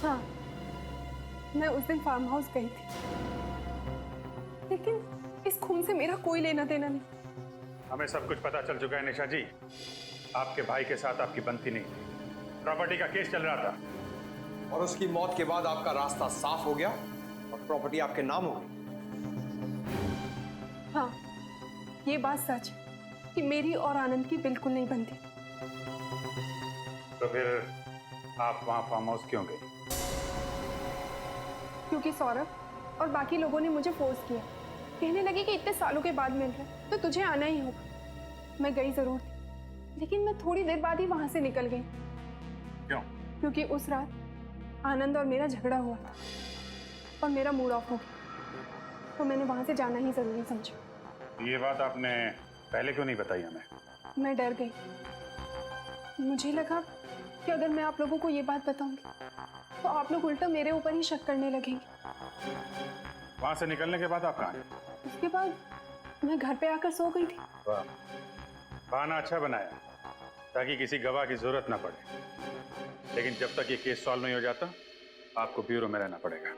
हाँ, मैं उस दिन फार्म हाउस गई थी, लेकिन इस खून से मेरा कोई लेना देना नहीं। हमें सब कुछ पता चल चुका है निशा जी। आपके भाई के साथ आपकी बनती नहीं थी, प्रॉपर्टी का केस चल रहा था और उसकी मौत के बाद आपका रास्ता साफ हो गया और प्रॉपर्टी आपके नाम हो गई। हाँ, ये बात सच है कि मेरी और आनंद की बिल्कुल नहीं बनती। तो फिर आप वहां फार्म हाउस क्यों गई? क्योंकि सौरभ और बाकी लोगों ने मुझे फोर्स किया, कहने लगे कि इतने सालों के बाद मिल रहे तो तुझे आना ही होगा। मैं गई जरूर थी, लेकिन मैं थोड़ी देर बाद ही वहां से निकल गई। क्यों? क्योंकि उस रात आनंद और मेरा झगड़ा हुआ था और मेरा मूड ऑफ हो गया, तो मैंने वहां से जाना ही जरूरी समझा। ये बात आपने पहले क्यों नहीं बताई हमें? मैं डर गई। मुझे लगा कि अगर मैं आप लोगों को ये बात बताऊंगी तो आप लोग उल्टा मेरे ऊपर ही शक करने लगेंगे। वहां से निकलने के बाद आप कहाँ गए? उसके बाद मैं घर पे आकर सो गई थी। वाह, बहाना अच्छा बनाया ताकि किसी गवाह की जरूरत ना पड़े। लेकिन जब तक ये केस सॉल्व नहीं हो जाता, आपको ब्यूरो में रहना पड़ेगा।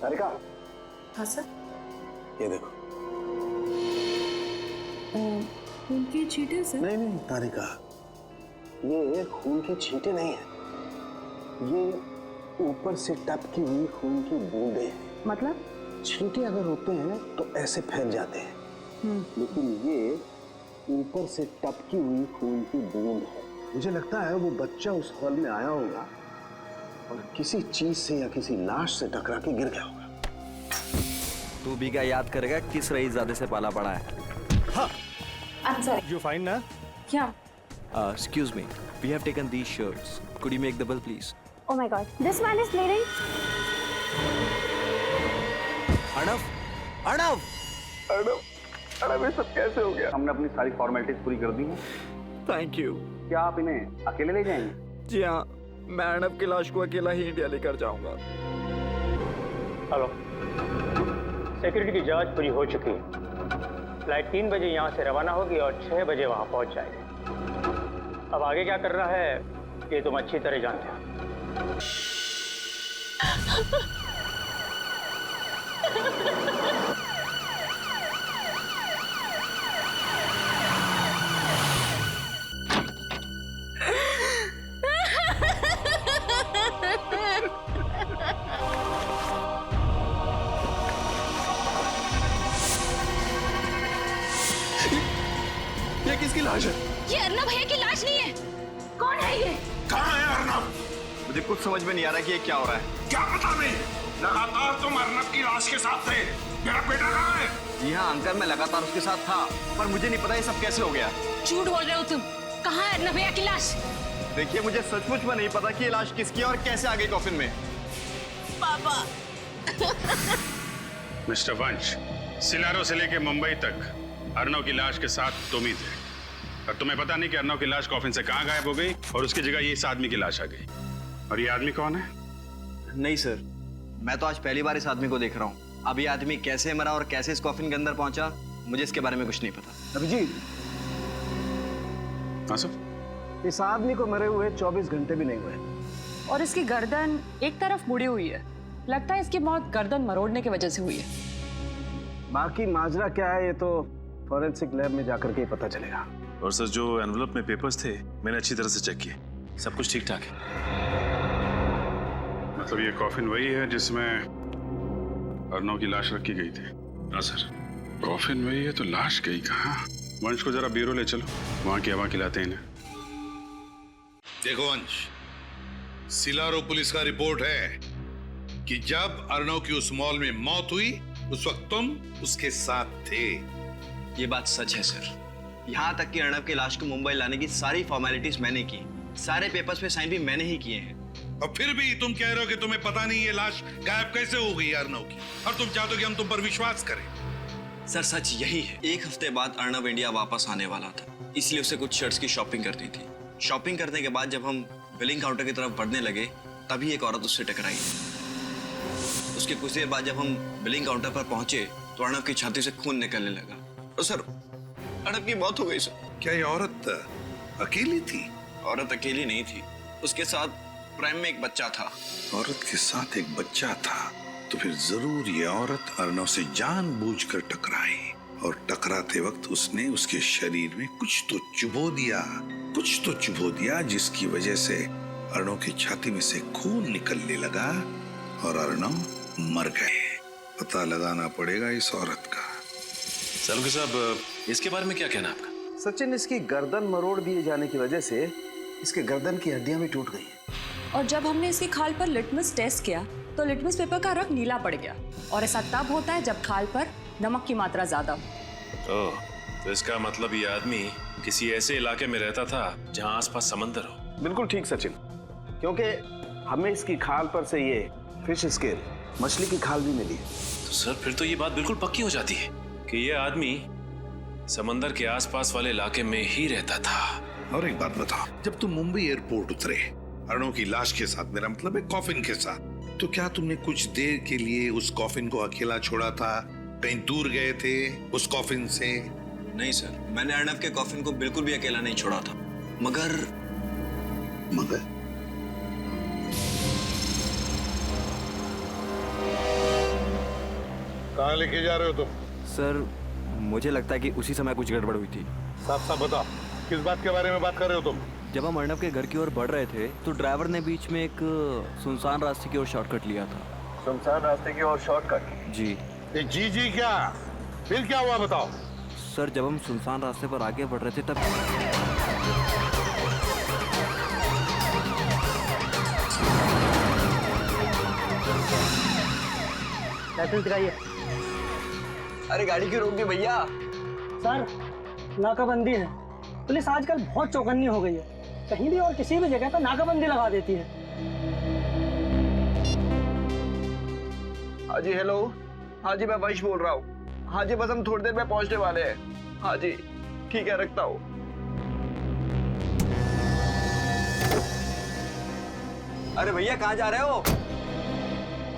तारिका। हाँ सर। ये देखो। खून की छींटे सर? नहीं नहीं तारिका, ये खून की छींटे नहीं है, ये ऊपर से टपकी हुई खून की बूंदे हैं। मतलब? छींटे अगर होते हैं तो ऐसे फैल जाते हैं, लेकिन ये ऊपर से टपकी हुई खून की बूंद है। मुझे लगता है वो बच्चा उस हॉल में आया होगा और किसी चीज से या किसी लाश से टकरा के गिर गया होगा। तू भी क्या याद करेगा किस रईसजादे से पाला पड़ा है? हाँ। I'm sorry. You fine ना? क्या? Excuse me, we have taken these shirts. Could you make the bill, please? Oh my God, this man is bleeding. Arnav, Arnav, Arnav, ये सब कैसे हो गया? हमने अपनी सारी फॉर्मेलिटीज पूरी कर दी हैं। Thank you. क्या आप इन्हें अकेले ले जाएंगे? जी हाँ, मैं अर्णव की लाश को अकेला ही इंडिया लेकर जाऊंगा। हेलो, सिक्योरिटी की जांच पूरी हो चुकी है। फ्लाइट 3 बजे यहाँ से रवाना होगी और 6 बजे वहाँ पहुँच जाएगी। अब आगे क्या करना है ये तुम अच्छी तरह जानते हो। ये किसकी लाश है? ये अर्नब भैया की लाश नहीं है। कौन है ये? कहाँ है अर्नब? मुझे कुछ समझ में नहीं आ रहा कि ये क्या हो रहा है। क्या पता नहीं, लगातार तुम अर्नब की लाश के साथ थे। मेरा बेटा कहाँ है? जी हाँ अंकल, मैं लगातार उसके साथ था, पर मुझे नहीं पता ये सब कैसे हो गया। झूठ बोल रहे हो तुम। कहाँ है अर्नब भैया की लाश? देखिए, मुझे सचमुच में नहीं पता कि ये लाश किसकी है और कैसे आ गई कॉफिन में। पापा। मिस्टर वंश, सिलारो से लेके मुंबई तक अर्नव की लाश के साथ तुम ही थे, और तुम्हें पता नहीं कि अर्नव की लाश कॉफिन से कहाँ गायब हो गई और उसकी जगह ये इस आदमी की लाश आ गई। और ये आदमी कौन है? नहीं सर, मैं तो आज पहली बार इस आदमी को देख रहा हूँ। अब ये आदमी कैसे मरा और कैसे इस कॉफिन के अंदर पहुंचा, मुझे इसके बारे में कुछ नहीं पता। अभिजीत, हाँ सर। इस आदमी को मरे हुए 24 घंटे भी नहीं हुए और इसकी गर्दन एक तरफ मुड़ी हुई है। लगता है इसकी मौत गर्दन मरोड़ने की वजह से हुई है। बाकी माजरा क्या है ये तो फॉरेंसिक लैब में जाकर के ही पता चलेगा। और सर, जो एनवलप में पेपर्स थे मैंने अच्छी तरह से चेक किए, सब कुछ ठीक ठाक है। मतलब ये कॉफिन वही है जिसमें अर्नव की लाश रखी गई थी? हाँ सर। कॉफिन वही है तो लाश गई कहाँ? वंश को जरा ब्यूरो ले चलो, वहां की हवा खिलाते हैं इन्हें। देखो वंश, सिलारो पुलिस का रिपोर्ट है कि जब अर्नव की उस मॉल में मौत हुई उस वक्त तुम उसके साथ थे। ये बात सच है सर। यहाँ तक कि अर्णव की लाश को मुंबई लाने की सारी फॉर्मेलिटीज मैंने की, सारे पेपर्स पे साइन भी मैंने ही किए हैं। और फिर भी तुम कह रहे हो कि तुम्हें पता नहीं ये लाश गायब कैसे हो गई अर्नव की, और तुम चाहते हो कि हम तुम पर विश्वास करें। सर सच यही है, 1 हफ्ते बाद अर्णव इंडिया वापस आने वाला था, इसलिए उसे कुछ शर्ट्स की शॉपिंग करनी थी। शॉपिंग करने के बाद जब हम बिलिंग काउंटर की तरफ बढ़ने लगे तभी एक औरत उससे टकराई। उसके कुछ देर बाद जब हम बिलिंग काउंटर पर पहुंचे तो अर्णव की छाती से खून निकलने लगा और सर अर्णव की मौत हो गई सर। क्या ये औरत अकेली थी? औरत अकेली नहीं थी, उसके साथ प्राइम में एक बच्चा था। औरत के साथ एक बच्चा था तो फिर जरूर ये औरत अर्णव से जानबूझकर टकराई और टकराते वक्त उसने उसके शरीर में कुछ तो चुभो दिया जिसकी वजह से अर्णव की छाती में से खून निकलने लगा और अर्णव मर गए। पता लगाना पड़ेगा इस औरत का। सालुके साहब, इसके बारे में क्या कहना आपका? सचिन, इसकी गर्दन मरोड़ दिए जाने की वजह से इसके गर्दन की हड्डियां भी टूट गई हैं। और जब हमने इसकी खाल पर लिटमस टेस्ट किया तो लिटमस पेपर का रंग नीला पड़ गया, और ऐसा तब होता है जब खाल पर नमक की मात्रा ज्यादा हो। ओह, तो इसका मतलब ये आदमी किसी ऐसे इलाके में रहता था जहां आसपास समंदर हो। बिल्कुल ठीक सचिन, क्योंकि हमें इसकी खाल पर से ये फिश स्केल, मछली की खाल भी मिली है। तो सर फिर तो ये बात बिल्कुल पक्की हो जाती है कि ये आदमी समंदर के आसपास वाले इलाके में ही रहता था। और एक बात बताओ, जब तुम मुंबई एयरपोर्ट उतरे अर्णव की लाश के साथ, मेरा मतलब है कॉफिन के साथ, तो क्या तुमने कुछ देर के लिए उस कॉफिन को अकेला छोड़ा था? कहीं दूर गए थे उस कॉफिन से? नहीं सर, मैंने अर्णव के कॉफिन को बिल्कुल भी अकेला नहीं छोड़ा था। मगर कहाँ लेके जा रहे हो तुम? सर मुझे लगता है कि उसी समय कुछ गड़बड़ हुई थी। साफ साफ बताओ, किस बात के बारे में बात कर रहे हो तुम? जब हम अर्णव के घर की ओर बढ़ रहे थे तो ड्राइवर ने बीच में एक सुनसान रास्ते की ओर शॉर्टकट लिया था। सुनसान रास्ते की ओर शॉर्टकट? जी। जी क्या? फिर क्या हुआ बताओ? सर जब हम सुनसान रास्ते पर आगे बढ़ रहे थे तब लाइसेंस दिखाइए। अरे गाड़ी क्यों रोक दी भैया? सर नाकाबंदी है। पुलिस आजकल बहुत चौकन्नी हो गई है, कहीं भी और किसी भी जगह पर नाकाबंदी लगा देती है। हाँ जी, हेलो। हाँ जी, मैं वंश बोल रहा हूँ। हाँ जी, बस हम थोड़ी देर में पहुंचने वाले हैं। हाँ जी ठीक है, रखता हूँ। अरे भैया कहाँ जा रहे हो?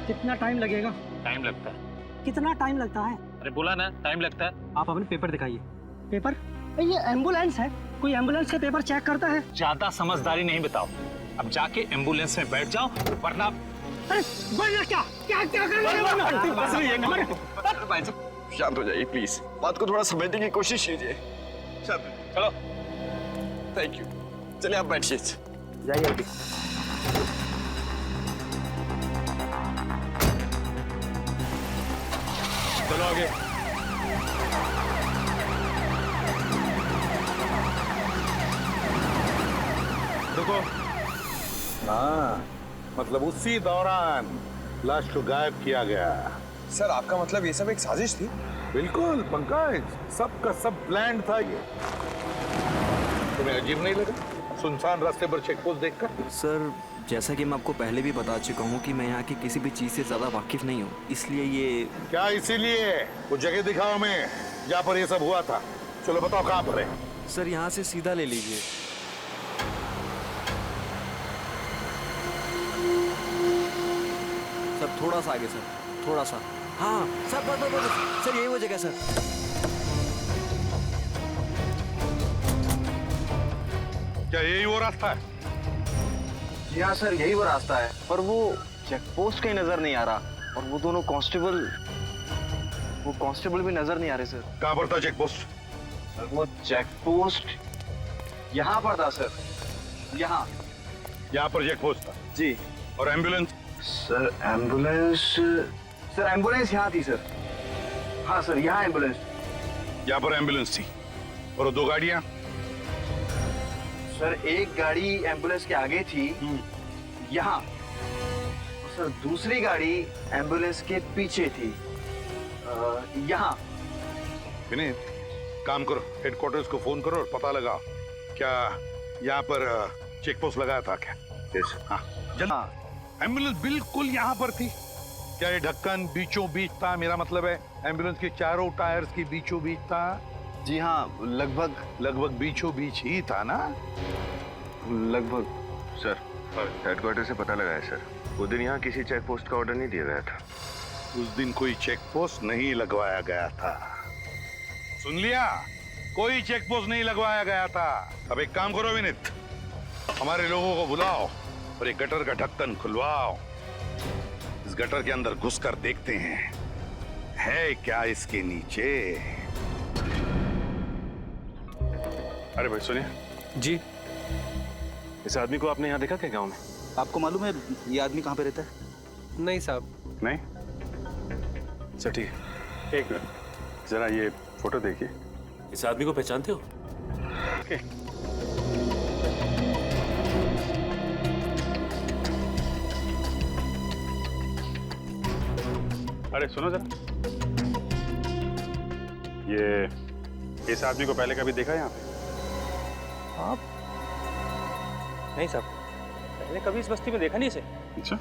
कितना टाइम लगेगा? टाइम लगता है। कितना टाइम लगता है? अरे बोला ना टाइम लगता है। आप अपने पेपर दिखाइए। पेपर? ये एम्बुलेंस है, कोई एम्बुलेंस के पेपर चेक करता है? ज्यादा समझदारी नहीं बताओ, अब जाके एम्बुलेंस में बैठ जाओ वरना। अरे क्या भाई साहब शांत हो जाइए प्लीज, बात को थोड़ा समझने की कोशिश कीजिए। चलो थैंक यू। चलिए आप बैठिए। जाइए अभी। चलो आगे। देखो, हाँ मतलब उसी दौरान लाश को गायब किया गया। सर आपका मतलब ये सब एक साजिश थी? बिल्कुल पंकज, सबका सब प्लान था ये। तुम्हें अजीब नहीं लगा सुनसान रास्ते पर चेक पोस्ट देखकर? सर जैसा कि मैं आपको पहले भी बता चुका हूँ कि मैं यहाँ की किसी भी चीज से ज्यादा वाकिफ नहीं हूँ, इसलिए ये। क्या इसीलिए? वो जगह दिखाओ हमें जहाँ पर ये सब हुआ था। चलो बताओ कहाँ पर है? सर यहाँ से सीधा ले लीजिए। सर थोड़ा सा आगे सर, थोड़ा सा। हाँ सर बस सर, यही वो जगह सर। क्या यही वो रास्ता है? जी हाँ सर, यही वो रास्ता है, पर वो चेक पोस्ट कहीं नजर नहीं आ रहा, और वो दोनों कांस्टेबल भी नजर नहीं आ रहे सर। कहाँ पर था चेक पोस्ट? वो चेक पोस्ट यहाँ पर था सर, यहाँ पर चेक पोस्ट था जी। और एम्बुलेंस? सर एम्बुलेंस यहाँ थी सर। हाँ सर, यहाँ एम्बुलेंस। यहाँ पर एम्बुलेंस थी और वो दो गाड़ियाँ? सर एक गाड़ी एम्बुलेंस के आगे थी यहाँ, सर दूसरी गाड़ी एम्बुलेंस के पीछे थी यहाँ। विनीत, काम करो, हेडक्वार्टर्स को फोन करो और पता लगाओ क्या यहाँ पर चेक पोस्ट लगाया था क्या? हाँ जल्दी। एम्बुलेंस बिल्कुल यहाँ पर थी। क्या ये ढक्कन बीचों बीच था? मेरा मतलब है एम्बुलेंस के चारों टायर्स के बीचों बीच था? जी हाँ, लगभग बीचों बीच ही था ना? लगभग। सर हेडक्वार्टर से पता लगा है सर, वो दिन यहाँ किसी चेक पोस्ट का ऑर्डर नहीं दिया गया था। उस दिन कोई चेक पोस्ट नहीं लगवाया गया था। सुन लिया? कोई चेक पोस्ट नहीं लगवाया गया था। अब एक काम करो विनीत, हमारे लोगों को बुलाओ और एक गटर का ढक्कन खुलवाओ। इस गटर के अंदर घुसकर देखते हैं है क्या इसके नीचे। अरे भाई सुनिए जी, इस आदमी को आपने यहाँ देखा क्या गांव में? आपको मालूम है ये आदमी कहाँ पे रहता है? नहीं साहब। नहीं? अच्छा ठीक है, एक मिनट जरा ये फोटो देखिए। इस आदमी को पहचानते हो? ओके। अरे सुनो जरा, ये इस आदमी को पहले कभी देखा यहाँ पे? आप? नहीं साहब, मैंने कभी इस बस्ती में देखा नहीं इसे। अच्छा,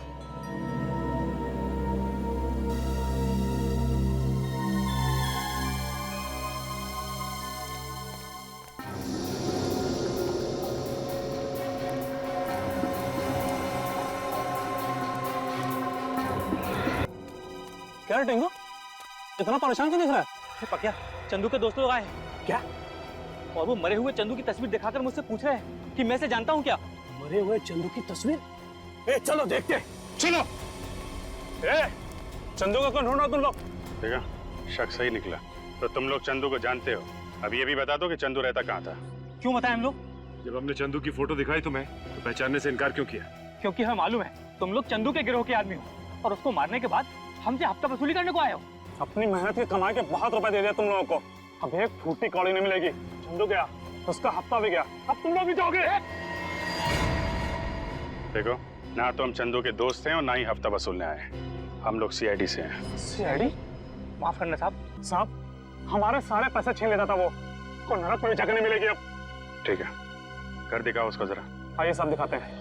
क्या रे टेंगो, इतना परेशान क्यों दिख रहा है? पकिया, चंदू के दोस्त लोग आए हैं। क्या? और वो मरे हुए चंदू की तस्वीर दिखाकर मुझसे पूछ रहे हैं कि मैं इसे जानता हूँ क्या? मरे हुए चंदू की तस्वीर? ए, चलो देखते। चलो। ए, चंदू का कौन ढूंढ रहा तुम लोग? देखा, शक सही निकला। तो तुम लोग चंदू को जानते हो। अब ये भी बता दो कि चंदू रहता कहाँ था? क्यों बताएं हम लोग? जब हमने चंदू की फोटो दिखाई तुम्हें तो पहचानने से इनकार क्यों किया? क्योंकि हमें मालूम है तुम लोग चंदू के गिरोह के आदमी हो और उसको मारने के बाद हमसे हफ्ता वसूली करने को आए हो। अपनी मेहनत की कमाई के बहुत रुपए दे दिया तुम लोगों को, अब एक फूटी कौड़ी नहीं मिलेगी। चंदू गया, उसका हफ्ता भी गया, अब तुम लोग भी जाओगे। देखो, ना तो हम चंदू के दोस्त हैं और ना ही हफ्ता वसूलने आए। हम लोग सीआईडी से हैं। सीआईडी? माफ करना साहब। साहब, हमारे सारे पैसे छीन लेता था वो, को नरक में जगह नहीं मिलेगी अब। ठीक है, कर दिखाओ उसको जरा। आइए साहब दिखाते हैं।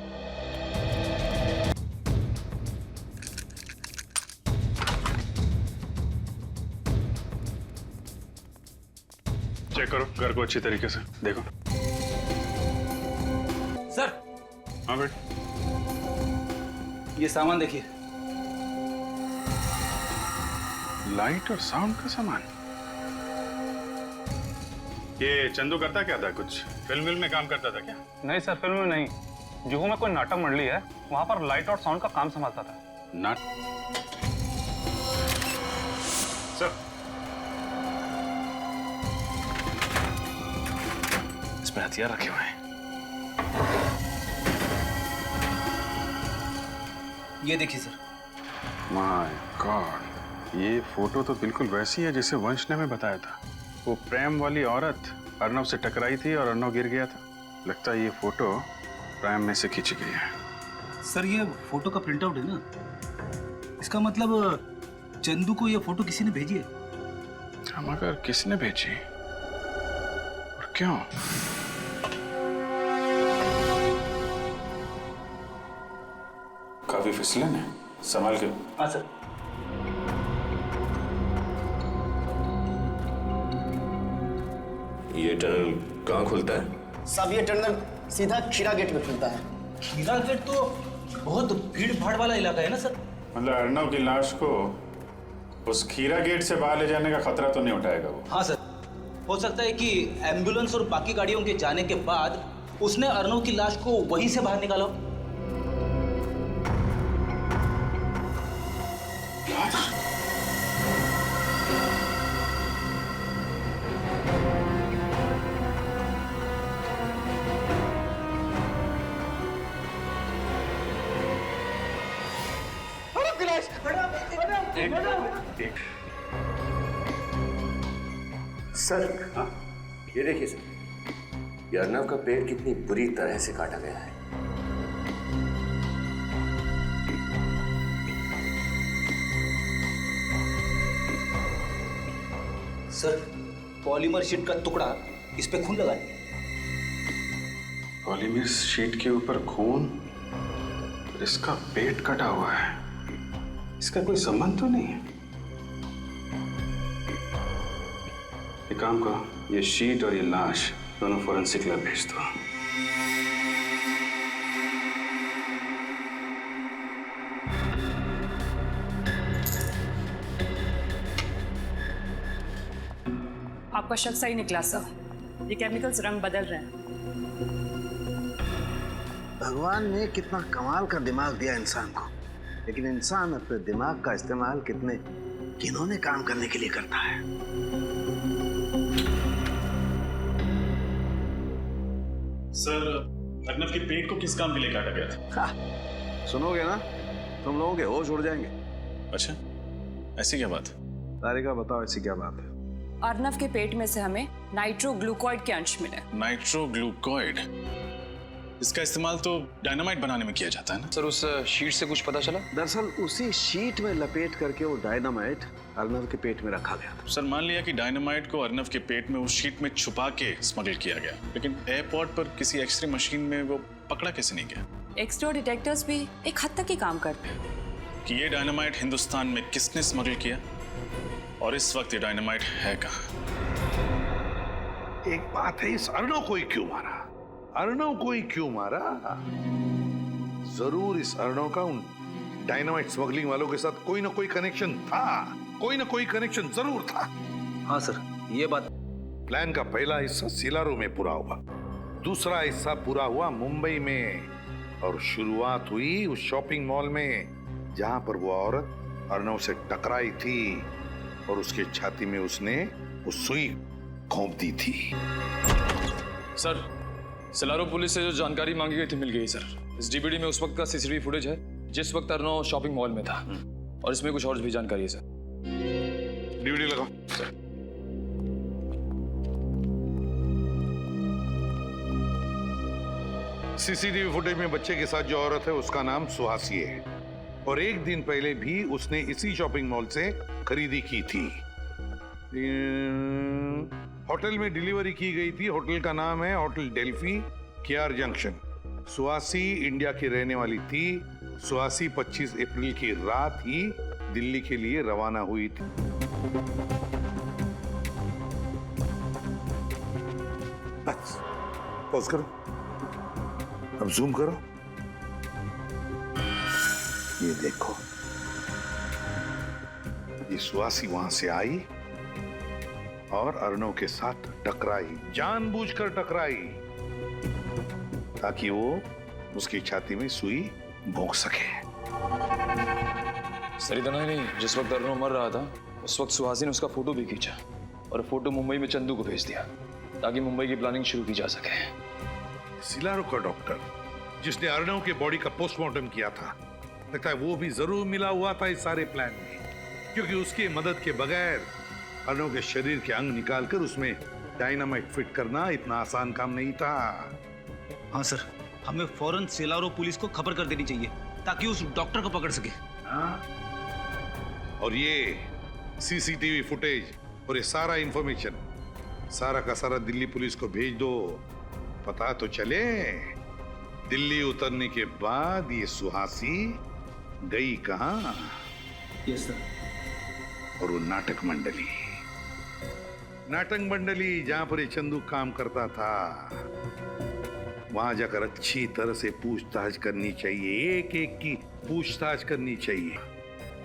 चेक करो घर को अच्छी तरीके से, देखो। सर। हाँ बेट, ये सामान देखिए। लाइट और साउंड का सामान। ये चंदू करता क्या था? कुछ फिल्म में काम करता था क्या? नहीं सर, फिल्म में नहीं। जुहू में कोई नाटक मंडली है, वहाँ पर लाइट और साउंड का काम संभालता था। सर, इसमें हथियार रखे हुए हैं। ये देखिए सर। माय गॉड, ये फोटो तो बिल्कुल वैसी है जैसे वंश ने हमें बताया था। वो प्रेम वाली औरत अर्नव से टकराई थी और अर्नव गिर गया था। लगता है ये फोटो प्रेम में से खींची गई है। सर ये फोटो का प्रिंट आउट है ना, इसका मतलब चंदू को ये फोटो किसी ने भेजी है। मगर किसने भेजी और क्यों? काफी फिसलन है, संभाल के। हाँ सर। ये टनल कहाँ खुलता है? साहब ये टनल सीधा खीरा गेट में खुलता है। खीरा गेट तो बहुत भीड़ भाड़ वाला इलाका है ना सर। मतलब अर्नव की लाश को उस खीरा गेट से बाहर ले जाने का खतरा तो नहीं उठाएगा वो? हाँ सर, हो सकता है कि एम्बुलेंस और बाकी गाड़ियों के जाने के बाद उसने अर्नव की लाश को वहीं से बाहर निकाला। सर, हाँ? ये देखिए सर, ये अर्नव का पेट कितनी बुरी तरह से काटा गया है। सर, पॉलीमर शीट का टुकड़ा, इस पे खून लगाए। पॉलीमर शीट के ऊपर खून, इसका पेट कटा हुआ है। इसका कोई संबंध तो नहीं है? एक काम करो, ये शीट और ये लाश दोनों फोरेंसिक लैब भेज दो। आपका शक सही निकला सर, ये केमिकल्स रंग बदल रहे हैं। भगवान ने कितना कमाल का दिमाग दिया इंसान को, लेकिन इंसान अपने दिमाग का इस्तेमाल कितने घिनौने काम करने के लिए करता है। सर, अर्नव के पेट को किस काम के लिए काटा गया था? सुनोगे ना, तुम लोगों के होश उड़ जाएंगे। अच्छा, ऐसी क्या बात? तारिका बताओ, ऐसी क्या बात है? अर्नव के पेट में से हमें नाइट्रोग्लूकोइड के अंश मिले। नाइट्रोग्लूकोइड? इसका इस्तेमाल तो डायनामाइट बनाने में किया जाता है ना? सर, उस शीट से कुछ पता चला? दरअसल उसी शीट में लपेट करके वो डायनामाइट अर्नव के पेट में रखा गया था। सर, मान लिया कि डायनामाइट को अर्नव के पेट में उस शीट में छुपा के स्मगल किया गया, लेकिन एयरपोर्ट पर किसी एक्सरे मशीन में वो पकड़ा कैसे नहीं गया? एक्सरे डिटेक्टर्स भी एक हद तक ही काम करते हैं। कि ये डायनामाइट हिंदुस्तान में किसने स्मगल किया और इस वक्त ये डायनामाइट है कहाँ? एक बात है, इस अर्णव को ही क्यों मारा? अर्णव को ही क्यों मारा? जरूर इस अर्णव का उन डायनामाइट स्मगलिंग वालों के साथ कोई ना कोई कनेक्शन था, कोई ना कोई कनेक्शन जरूर था। हाँ सर, ये बात। प्लान का पहला हिस्सा सिलारो में पूरा हुआ, दूसरा हिस्सा पूरा हुआ मुंबई में, और शुरुआत हुई उस शॉपिंग मॉल में जहां पर वो औरत अर्णव से टकराई थी और उसके छाती में उसने वो सुई घोंप दी थी। सर, सिलारो पुलिस से जो जानकारी मांगी गई थी मिल गई सर। इस डीवीडी में उस वक्त का सीसीटीवी फुटेज है जिस वक्त अर्णव शॉपिंग मॉल में था, और इसमें कुछ और भी जानकारी है सर। डीवीडी लगाओ सर। सीसीटीवी फुटेज में बच्चे के साथ जो औरत है उसका नाम सुहासी है, और एक दिन पहले भी उसने इसी शॉपिंग मॉल से खरीदी की थी। होटल में डिलीवरी की गई थी। होटल का नाम है hotel Delphi, KR junction. Suhasi India की रहने वाली थी। सुहासी 25 अप्रैल की रात ही दिल्ली के लिए रवाना हुई थी। बस पॉज करो, अब जूम करो, ये देखो, ये सुहासी वहां से आई और अर्णव के साथ टकराई, जानबूझकर टकराई ताकि वो उसकी छाती में सुई भोंक सके। सर, इतना ही नहीं, जिस वक्त अर्णव मर रहा था उस वक्त सुहासी ने उसका फोटो भी खींचा और फोटो मुंबई में चंदू को भेज दिया ताकि मुंबई की प्लानिंग शुरू की जा सके। सिलारो का डॉक्टर जिसने अर्णव के बॉडी का पोस्टमार्टम किया था, लगता है वो भी जरूर मिला हुआ था इस सारे प्लान में, क्योंकि उसकी मदद के बगैर अर्णव के शरीर के अंग निकालकर उसमें डायनामाइट फिट करना इतना आसान काम नहीं था। हाँ सर, हमें फौरन सिलारो पुलिस को खबर कर देनी चाहिए ताकि उस डॉक्टर को पकड़ सके। हाँ? और ये सीसीटीवी फुटेज और ये सारा इंफॉर्मेशन सारा का सारा दिल्ली पुलिस को भेज दो, पता तो चले दिल्ली उतरने के बाद ये सुहासी गई कहां। Yes sir. और वो नाटक मंडली जहां पर ये चंदू काम करता था, वहां जाकर अच्छी तरह से पूछताछ करनी चाहिए, एक एक की पूछताछ करनी चाहिए।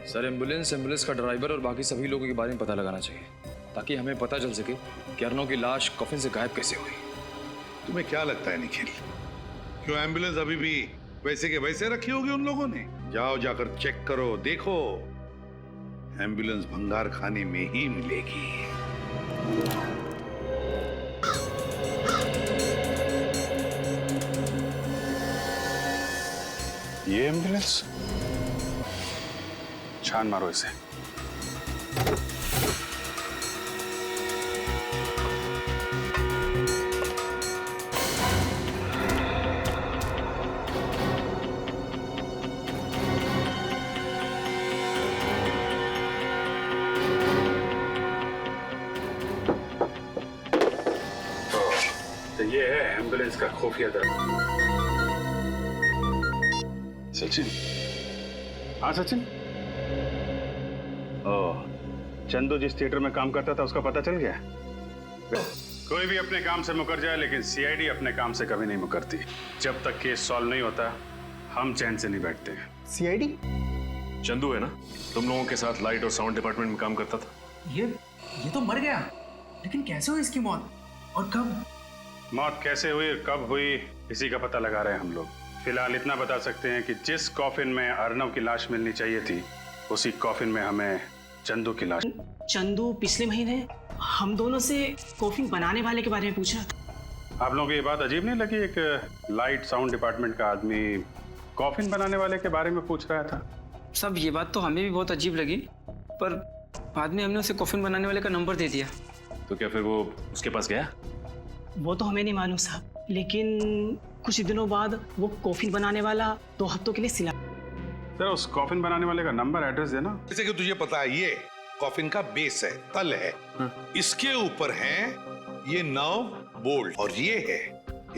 सर, एम्बुलेंस का ड्राइवर और बाकी सभी लोगों के बारे में पता लगाना चाहिए ताकि हमें पता चल सके कि अर्णव की लाश कफिन से गायब कैसे हुई। तुम्हें क्या लगता है निखिल, क्यों एम्बुलेंस अभी भी वैसे के वैसे रखी होगी उन लोगों ने? जाओ जाकर चेक करो, देखो एम्बुलेंस भंगार खाने में ही मिलेगी। ये एम्बुलेंस, छान मारो इसे। तो ये है एम्बुलेंस का खुफिया दल। सचिन, हाँ सचिन। ओह, चंदू जिस थिएटर में काम करता था उसका पता चल गया? कोई भी अपने काम से मुकर जाए, लेकिन सीआईडी अपने काम से कभी नहीं मुकरती। जब तक केस सॉल्व नहीं होता हम चैन से नहीं बैठते हैं। सीआईडी? चंदू है ना, तुम लोगों के साथ लाइट और साउंड डिपार्टमेंट में काम करता था। ये तो मर गया, लेकिन कैसे हुई इसकी मौत और कब? मौत कैसे हुई और कब हुई इसी का पता लगा रहे हैं हम लोग। फिलहाल इतना बता सकते हैं कि जिस कॉफिन में अर्नव की लाश मिलनी चाहिए थी उसी कॉफिन में हमें चंदू की लाश। चंदू पिछले महीने हम दोनों से कॉफिन बनाने वाले के बारे में पूछा। आप लोगों को ये बात अजीब नहीं लगी? एक लाइट साउंड डिपार्टमेंट का आदमी कॉफिन बनाने वाले के बारे में पूछ रहा था। सब ये बात तो हमें भी बहुत अजीब लगी, पर बाद में हमने उसे कॉफिन बनाने वाले का नंबर दे दिया। तो क्या फिर वो उसके पास गया? वो तो हमें नहीं मालूम साहब, लेकिन कुछ दिनों बाद वो कॉफिन बनाने वाला 2 हफ्तों के लिए सिला। सर उस कॉफिन बनाने वाले का नंबर एड्रेस देना। जैसे कि तुझे पता है ये कॉफिन का बेस है, तल है, इसके ऊपर है ये नर्व बोल्ट और ये है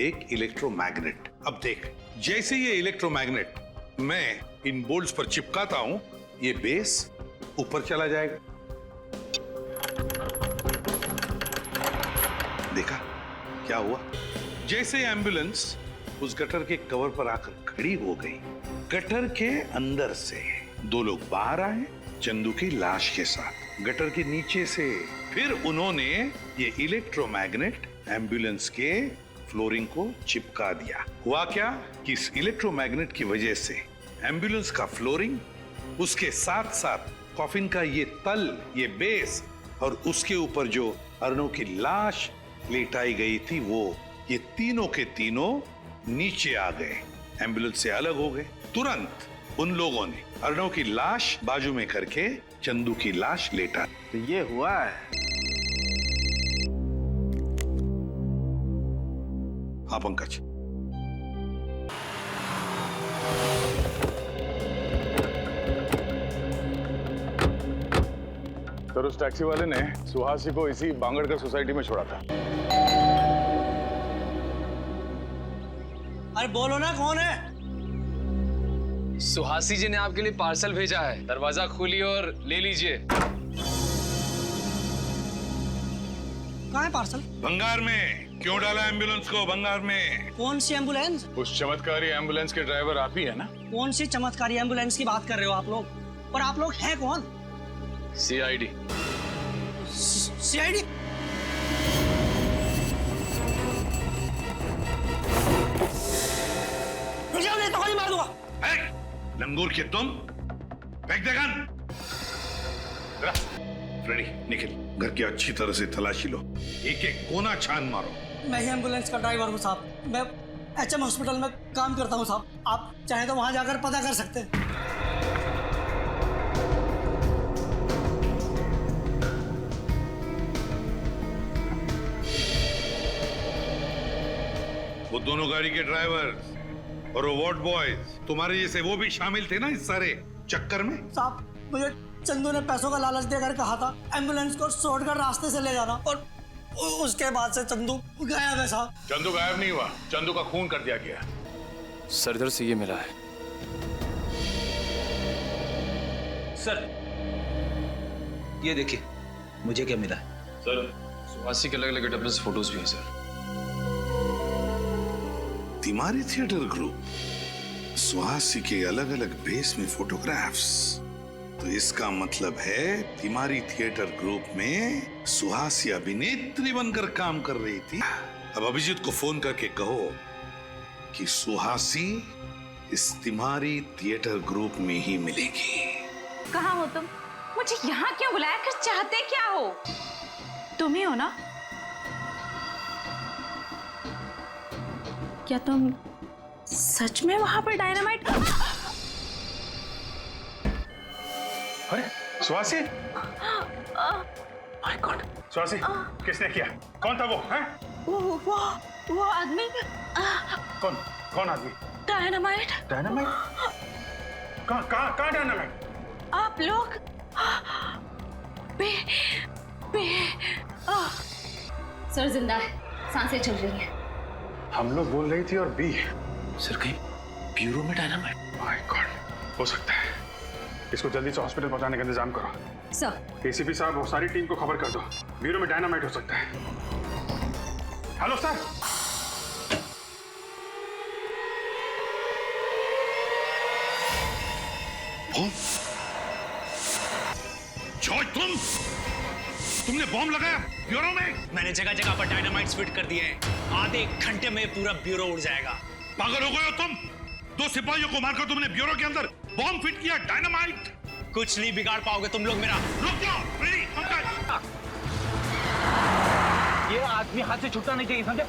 एक इलेक्ट्रोमैग्नेट। अब देख, जैसे ये इलेक्ट्रोमैग्नेट मैं इन बोल्ट्स पर चिपकाता हूं, ये बेस ऊपर चला जाएगा। देखा क्या हुआ? जैसे एम्बुलेंस उस गटर के कवर पर आकर खड़ी हो गई, गटर के अंदर से 2 लोग बाहर आए चंदू की लाश के साथ। गटर के नीचे से फिर उन्होंने ये इलेक्ट्रोमैग्नेट एम्बुलेंस के फ्लोरिंग को चिपका दिया। हुआ क्या कि इस इलेक्ट्रोमैग्नेट की वजह से एम्बुलेंस का फ्लोरिंग, उसके साथ साथ कॉफिन का ये तल, ये बेस और उसके ऊपर जो अर्नव की लाश लेटाई गई थी, वो ये तीनों के तीनों नीचे आ गए, एम्बुलेंस से अलग हो गए। तुरंत उन लोगों ने अर्नव की लाश बाजू में करके चंदू की लाश लेटा। तो ये हुआ है। हाँ पंकज, सर उस टैक्सी वाले ने सुहासी को इसी बांगड़कर सोसाइटी में छोड़ा था। अरे बोलो ना कौन है? सुहासी जी ने आपके लिए पार्सल भेजा है, दरवाजा खोलिए और ले लीजिए। कहाँ है पार्सल? भंगार में। क्यों डाला एम्बुलेंस को भंगार में? कौन सी एम्बुलेंस? उस चमत्कारी एम्बुलेंस के ड्राइवर आप ही है ना? कौन सी चमत्कारी एम्बुलेंस की बात कर रहे हो आप लोग? और आप लोग हैं कौन? CID। CID? नहीं तो गोली मार दूंगा। लंगूर के तुम, फेंक दे गन। फ्रेडी निकल, घर की अच्छी तरह से तलाशी लो, एक एक कोना छान मारो। मैं ही एम्बुलेंस का ड्राइवर हूँ साहब, मैं HM हॉस्पिटल में काम करता हूँ साहब, आप चाहे तो वहां जाकर पता कर सकते हैं। वो दोनों गाड़ी के ड्राइवर और वो वार्ड बॉयज तुम्हारे जैसे वो भी शामिल थे ना इस सारे चक्कर में? साहब मुझे चंदू ने पैसों का लालच देकर कहा था एम्बुलेंस को शॉर्टकट रास्ते से ले जाना, और उसके बाद से चंदू गायब है साहब। चंदू गायब नहीं हुआ, चंदू का खून कर दिया गया। सर इधर से ये मिला है। सर ये देखिए मुझे क्या मिला है। सर सुहासी के अलग अलग गेटअप से फोटोज भी हैं सर। तिमारी थिएटर ग्रुप, सुहासी के अलग अलग बेस में फोटोग्राफ्स। तो इसका मतलब है तिमारी थिएटर ग्रुप में सुहासी अभिनेत्री बनकर काम कर रही थी। अब अभिजीत को फोन करके कहो कि सुहासी इस तिमारी थिएटर ग्रुप में ही मिलेगी। कहाँ हो तुम? मुझे यहाँ क्यों बुलाया? कर चाहते क्या हो? तुम ही हो ना? क्या तुम सच में वहां पर डायनामाइट? अरे सुहासी, माय गॉड, सुहासी किसने किया? कौन था वो? हैं? वो आदमी। कौन आदमी? डायनामाइट। डायनामाइट? कहाँ डायनामाइट? आप लोग सर जिंदा है, सांसें चल रही हैं। हम लोग बोल रही थी और बी। सर कहीं ब्यूरो में डायनामाइट? माय गॉड, हो सकता है। इसको जल्दी से हॉस्पिटल पहुंचाने का इंतजाम करो। सर। ACP साहब वो सारी टीम को खबर कर दो, ब्यूरो में डायनामाइट हो सकता है। Hello sir. जॉय तुम तुमने बॉम्ब लगाया ब्यूरो में? मैंने जगह जगह पर डायनामाइट्स फिट कर दिए हैं। आधे घंटे में पूरा ब्यूरो उड़ जाएगा। पागल हो गए हो तुम? 2 सिपाहियों को मारकर तुमने ब्यूरो के अंदर बॉम्ब फिट किया, डायनामाइट। कुछ नहीं बिगाड़ पाओगे तुम लोग मेरा। रुक जाओ, रेडी, पंकज। ये आदमी हाथ से छूटना नहीं चाहिए, समझे?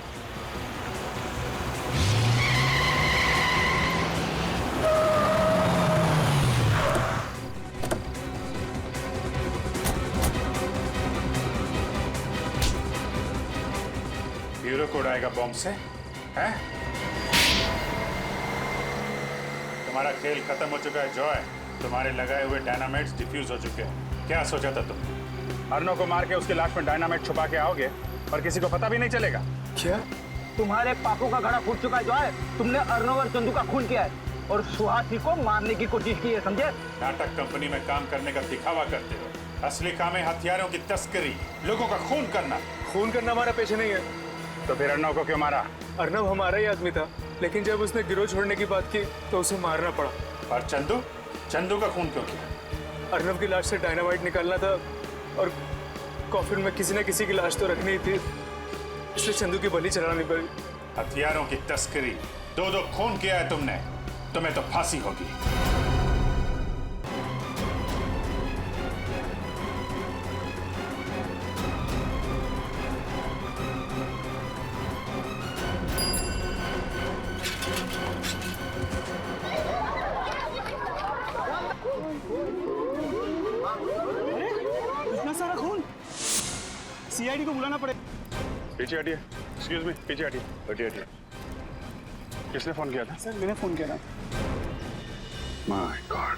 ब्यूरो को उड़ाएगा बॉम्ब से, हैं? तुम्हारा खेल खत्म हो चुका है जॉय। तुम्हारे लगाए हुए डायनामाइट्स डिफ्यूज हो चुके हैं। क्या सोचा था तुम? अर्नो को मार के उसकी लाश में डायनामाइट छुपा के आओगे और किसी को पता भी नहीं चलेगा? क्या? तुम्हारे पापों का घड़ा फूट चुका है जॉय। तुमने अर्नव और चंदू का खून किया है और सुहासी को मारने की कोशिश की है, समझे? नाटक कंपनी में काम करने का दिखावा करते हो। असली काम है हथियारों की तस्करी, लोगों का खून करना। खून करना हमारा पेशा नहीं है। तो फिर अर्नव को क्यों मारा? अर्नव हमारा ही आदमी था, लेकिन जब उसने गिरोह छोड़ने की बात की तो उसे मारना पड़ा। और चंदू? चंदू का खून क्यों किया? अर्नव की लाश से डायनामाइट निकालना था और कॉफिन में किसी न किसी की लाश तो रखनी ही थी, इसलिए चंदू की बलि चढ़ानी पड़ी। हथियारों की तस्करी, 2-2 खून किया है तुमने। तुम्हें तो फांसी होगी। इतना सारा खून, सीआईडी को बुलाना पड़ेगा। पीछे हटिए। एक्सक्यूज मी, पीछे हटिए। हटिए। किसने फोन किया था? सर मैंने फोन किया था। माय गॉड,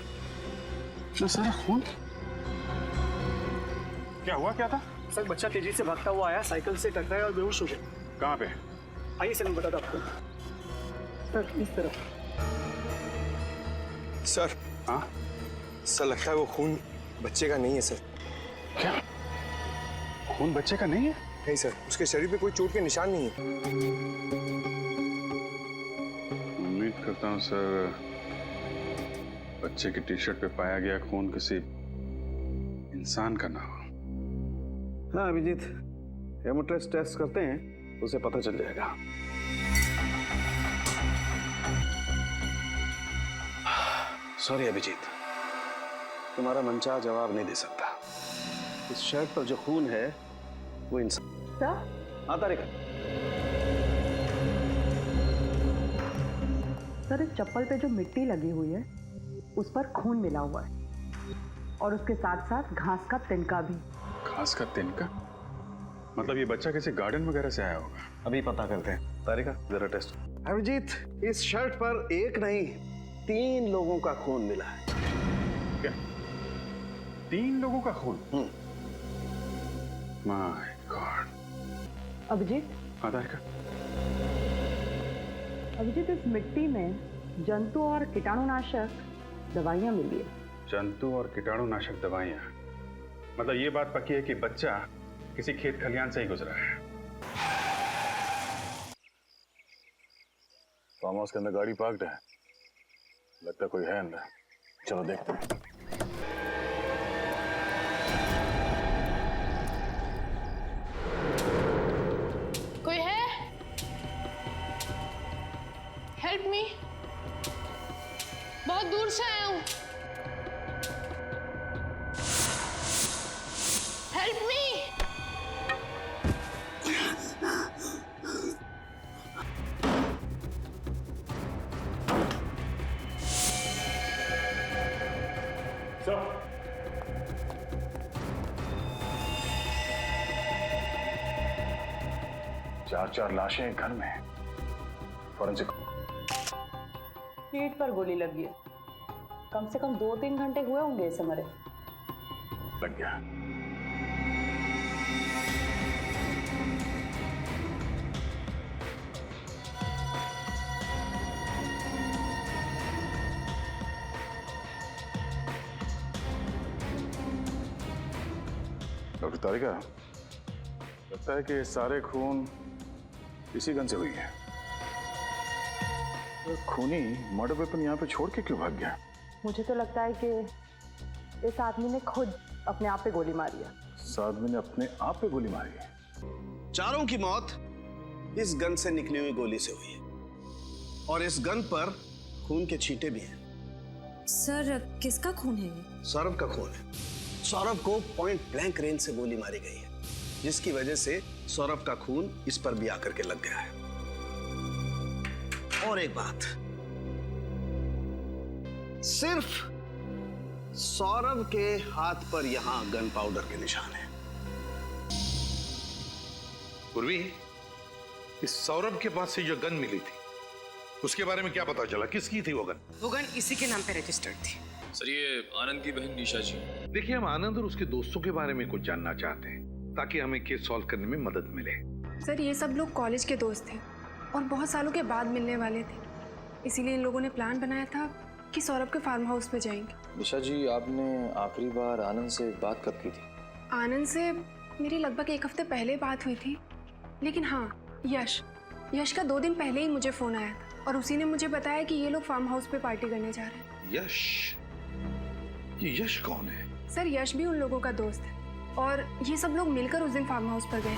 इतना सारा खून। क्या हुआ, क्या था? सर बच्चा तेजी से भागता हुआ आया, साइकिल से टकराया और बेहोश हो गया। कहाँ पे? आइए सर मैं बताता आपको। सर इस तरफ। सर। हाँ सर, लगता है वो खून बच्चे का नहीं है सर। क्या? खून बच्चे का नहीं है? नहीं सर, उसके शरीर पे कोई चोट के निशान नहीं है। उम्मीद करता हूँ सर बच्चे की टी शर्ट पे पाया गया खून किसी इंसान का ना हो। हाँ अभिजीत, हेमोट्रेस टेस्ट करते हैं, उसे पता चल जाएगा। सॉरी अभिजीत, तुम्हारा मनचाहा जवाब नहीं दे सकता। इस शर्ट पर जो खून है वो इंसान। क्या? हाँ तारिका। सर इस चप्पल पे जो मिट्टी लगी हुई है उस पर खून मिला हुआ है और उसके साथ साथ घास का तिनका भी। घास का तिनका? मतलब ये बच्चा किसी गार्डन वगैरह से आया होगा। अभी पता करते हैं। तारिका जरा टेस्ट। अभिजीत, इस शर्ट पर 1 नहीं 3 लोगों का खून मिला है। क्या? 3 लोगों का खून? My God. अभिजीत। हाँ तारिका। अभिजीत इस मिट्टी में जंतु और कीटाणुनाशक दवाइयां मिली है। जंतु और कीटाणुनाशक दवाइयां? मतलब ये बात पक्की है कि बच्चा किसी खेत खलियान से ही गुजरा है। फार्म हाउस के अंदर गाड़ी पार्क्ड है, लगता कोई है अंदर। चलो देखते हैं। कोई है? हेल्प मी, बहुत दूर से आया हूँ। Help me. चार लाशें एक घर में। फॉरेंसिक। पीठ पर गोली लगी है। कम से कम 2-3 घंटे हुए होंगे इसे मरे। लग गया। डॉक्टर तारिका, लगता है कि ये सारे खून इसी गन से हुई है। तो खूनी मर्डर वेपन यहाँ पे छोड़ के क्यों भाग गया? मुझे तो लगता है कि इस आदमी ने खुद अपने आप पे गोली मारी है। इस आदमी ने अपने आप पे गोली मारी है। चारों की मौत इस गन से निकली हुई गोली से हुई है और इस गन पर खून के छींटे भी हैं। सर किसका खून है ये? सौरभ का खून है। सौरभ को पॉइंट ब्लैंक रेंज से गोली मारी गई है, जिसकी वजह से सौरभ का खून इस पर भी आकर के लग गया है। और एक बात, सिर्फ सौरभ के हाथ पर यहां गन पाउडर के निशान है। पूर्वी, इस सौरभ के पास से जो गन मिली थी उसके बारे में क्या पता चला? किसकी थी वो गन? वो गन इसी के नाम पे रजिस्टर्ड थी। सर ये आनंद की बहन निशा जी। देखिए, हम आनंद और उसके दोस्तों के बारे में कुछ जानना चाहते हैं ताकि हमें केस सॉल्व करने में मदद मिले। सर ये सब लोग कॉलेज के दोस्त थे और बहुत सालों के बाद मिलने वाले थे, इसीलिए इन लोगों ने प्लान बनाया था कि सौरभ के फार्म हाउस पे जाएंगे। निशा जी, आपने आखिरी बार आनंद से बात कब की थी? आनंद से मेरी लगभग 1 हफ्ते पहले बात हुई थी, लेकिन हाँ, यश का 2 दिन पहले ही मुझे फोन आया था और उसी ने मुझे बताया कि ये लोग फार्म हाउस पे पार्टी करने जा रहे हैं। यश? ये यश कौन है? सर यश भी उन लोगों का दोस्त है और ये सब लोग मिलकर उस दिन फार्म हाउस पर गए।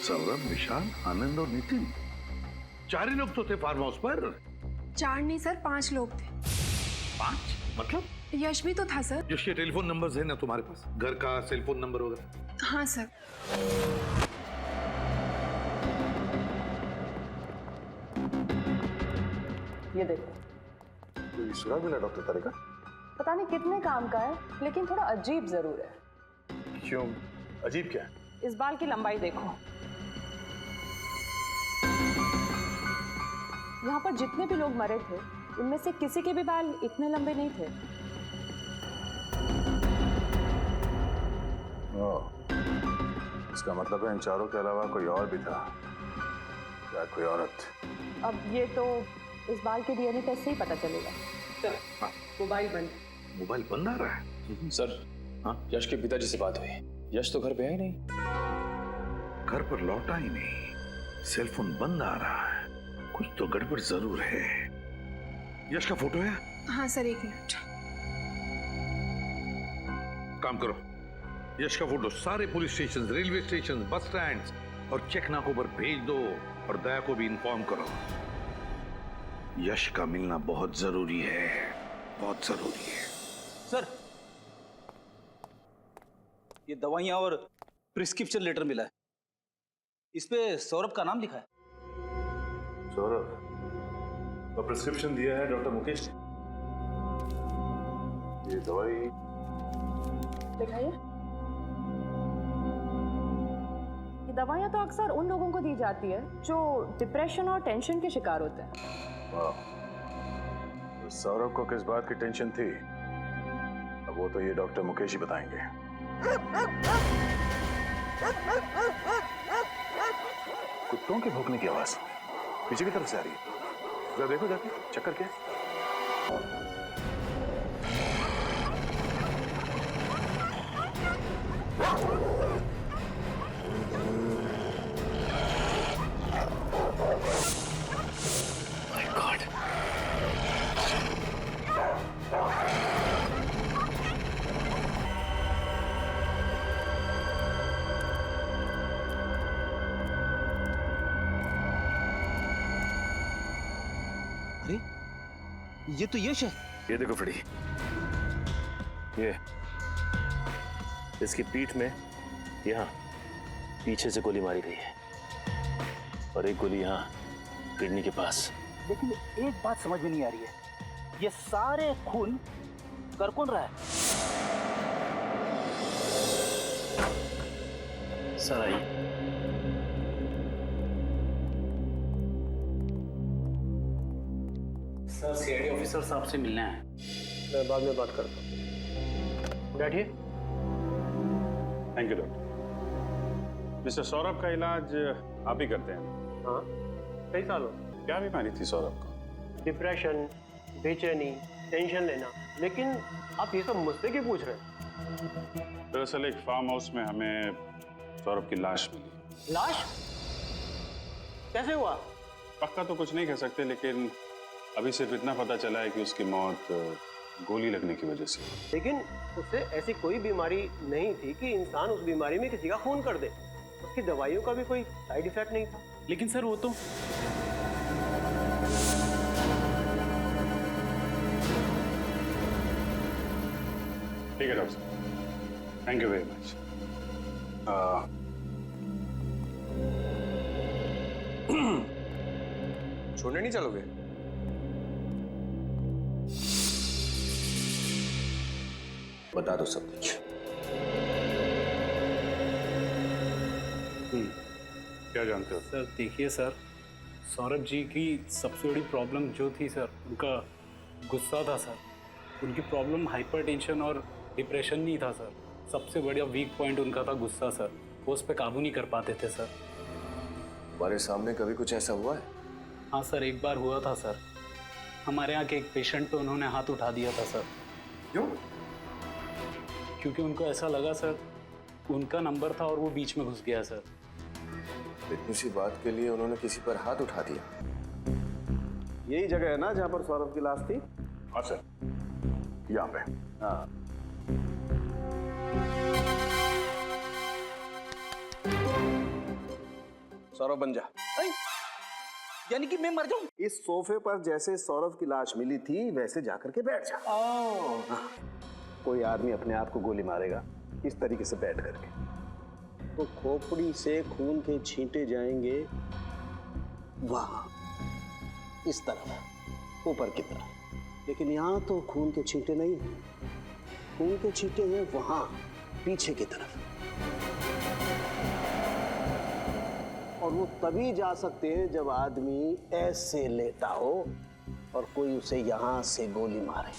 सौरभ, विशाल, आनंद और नितिन, 4 ही लोग तो थे फार्म हाउस पर। 4 नहीं सर, 5 लोग थे। 5? मतलब? यश भी तो था सर। यश के टेलीफोन नंबर्स है ना तुम्हारे पास? घर का सेलफोन नंबर वगैरह? हाँ सर। ये देखो, कोई सुराग मिला डॉक्टर तारे का? पता नहीं कितने काम का है, लेकिन थोड़ा अजीब जरूर है। क्यों? अजीब क्या है? इस बाल की लंबाई देखो। यहाँ पर जितने भी लोग मरे थे उनमें से किसी के भी बाल इतने लंबे नहीं थे। इसका मतलब है इन चारों के अलावा कोई और भी था, या कोई औरत। अब ये तो इस बाल के डीएनए टेस्ट से ही पता चलेगा। हाँ। मोबाइल बंद। मोबाइल बंद आ रहा है? सर, हाँ, यश के पिताजी से बात हुई। यश तो घर पे है ही नहीं। घर पर लौटा ही नहीं, सेलफोन बंद आ रहा है, कुछ तो गड़बड़ जरूर है। यश का फोटो है? हाँ सर, 1 मिनट। काम करो, यश का फोटो सारे police station, railway station, bus stand और चेक नाकों पर भेज दो और दया को भी इन्फॉर्म करो। यश का मिलना बहुत जरूरी है, बहुत जरूरी है। सर, ये दवाइयां और प्रिस्क्रिप्शन लेटर मिला है, इस पे सौरभ का नाम लिखा है। सौरभ, और प्रिस्क्रिप्शन दिया है डॉक्टर मुकेश ने। ये दवाई दिखाइए। ये दवाइयां तो अक्सर उन लोगों को दी जाती है जो डिप्रेशन और टेंशन के शिकार होते हैं। तो सौरभ को किस बात की टेंशन थी, अब वो तो ये डॉक्टर मुकेश ही बताएंगे। कुत्तों के भौंकने की आवाज पीछे की तरफ से आ रही है, जरा देखो जाके, चक्कर क्या? My God. अरे, ये तो यश है। ये देखो फ्रेडी, ये इसकी पीठ में यहाँ पीछे से गोली मारी गई है और एक गोली यहाँ किडनी के पास। लेकिन एक बात समझ में नहीं आ रही है, ये सारे खून कर कौन रहा है? Sir I. Sir, CID officer साहब से मिलना है। मैं बाद में बात करता हूँ। बैठिए। Thank you doctor. Mister Saurabh का इलाज आप ही करते हैं? हाँ, कई सालों। क्या बीमारी थी सौरभ को? डिप्रेशन, बेचैनी, टेंशन लेना। लेकिन आप ये सब मुझसे क्यों पूछ रहे हैं? दरअसल एक फार्म हाउस में हमें सौरभ की लाश मिली। लाश? कैसे हुआ? पक्का तो कुछ नहीं कह सकते, लेकिन अभी सिर्फ इतना पता चला है कि उसकी मौत गोली लगने की वजह से। लेकिन उससे ऐसी कोई बीमारी नहीं थी कि इंसान उस बीमारी में किसी का खून कर दे। उसकी दवाइयों का भी कोई साइड इफेक्ट नहीं था। लेकिन सर वो तो ठीक है डॉक्टर साहब, थैंक यू वेरी मच। छोड़ने नहीं चलोगे? बता दो सब कुछ। क्या जानते हो? सर देखिए सर, सौरभ जी की सबसे बड़ी प्रॉब्लम जो थी सर, उनका गुस्सा था सर। उनकी प्रॉब्लम हाइपरटेंशन और डिप्रेशन नहीं था सर। सबसे बड़ा वीक पॉइंट उनका था गुस्सा सर। वो उस पर काबू नहीं कर पाते थे सर। हमारे सामने कभी कुछ ऐसा हुआ है? हाँ सर, एक बार हुआ था सर। हमारे यहाँ के एक पेशेंट पे उन्होंने हाथ उठा दिया था सर। क्यों? क्योंकि उनको ऐसा लगा सर उनका नंबर था और वो बीच में घुस गया सर। इतनी सी बात के लिए उन्होंने किसी पर हाथ उठा दिया? यही जगह है ना जहाँ पर सौरभ की लाश थी? हाँ सर, यहाँ पे। हाँ। सौरभ बन जा। यानी कि मैं मर जाऊं? इस सोफे पर जैसे सौरभ की लाश मिली थी वैसे जाकर के बैठ जा। हाँ। कोई आदमी अपने आप को गोली मारेगा इस तरीके से बैठ करके, तो खोपड़ी से खून के छींटे जाएंगे वहां, इस तरफ, ऊपर की तरफ। लेकिन यहाँ तो खून के छींटे नहीं हैं, खून के छींटे हैं वहां, पीछे की तरफ। और वो तभी जा सकते हैं जब आदमी ऐसे लेटा हो और कोई उसे यहां से गोली मारे।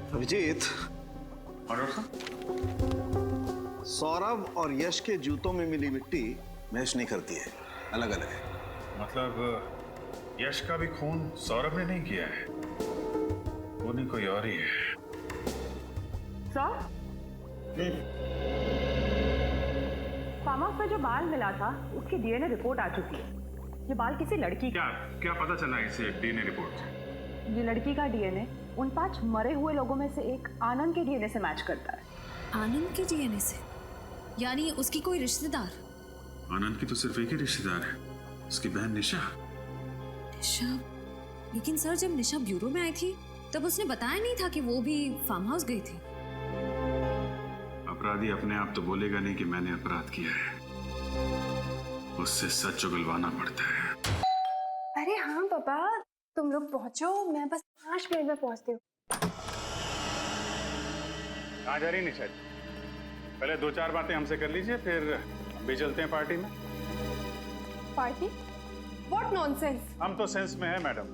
अभिजीत, सौरभ और यश के जूतों में मिली मिट्टी मैच नहीं करती है, अलग अलग है। मतलब यश का भी खून सौरभ ने नहीं किया है, वो नहीं कोई और ही है। फार्म हाउस में जो बाल मिला था उसकी डीएनए रिपोर्ट आ चुकी है। ये बाल किसी लड़की क्या क्या पता चला इसे डीएनए रिपोर्ट से? ये लड़की का डीएनए उन 5 मरे हुए लोगों में से एक आनंद के डीएनए से मैच करता है। आनंद के डीएनए से? यानी उसकी कोई रिश्तेदार? आनंद की तो सिर्फ एक ही रिश्तेदार है, उसकी बहन निशा। निशा? लेकिन सर जब निशा ब्यूरो में आई थी तब उसने बताया नहीं था कि वो भी फार्म हाउस गई थी। अपराधी अपने आप तो बोलेगा नहीं कि मैंने अपराध किया है, उससे सच उगलवाना पड़ता है। अरे हाँ पापा, तुम लोग पहुंचो, मैं बस 5 मिनट में पहुंचती हूँ। कहाँ जा रही निशा? पहले 2-4 बातें हमसे कर लीजिए, फिर हम भी चलते हैं पार्टी में। पार्टी? What nonsense! हम तो सेंस में है मैडम,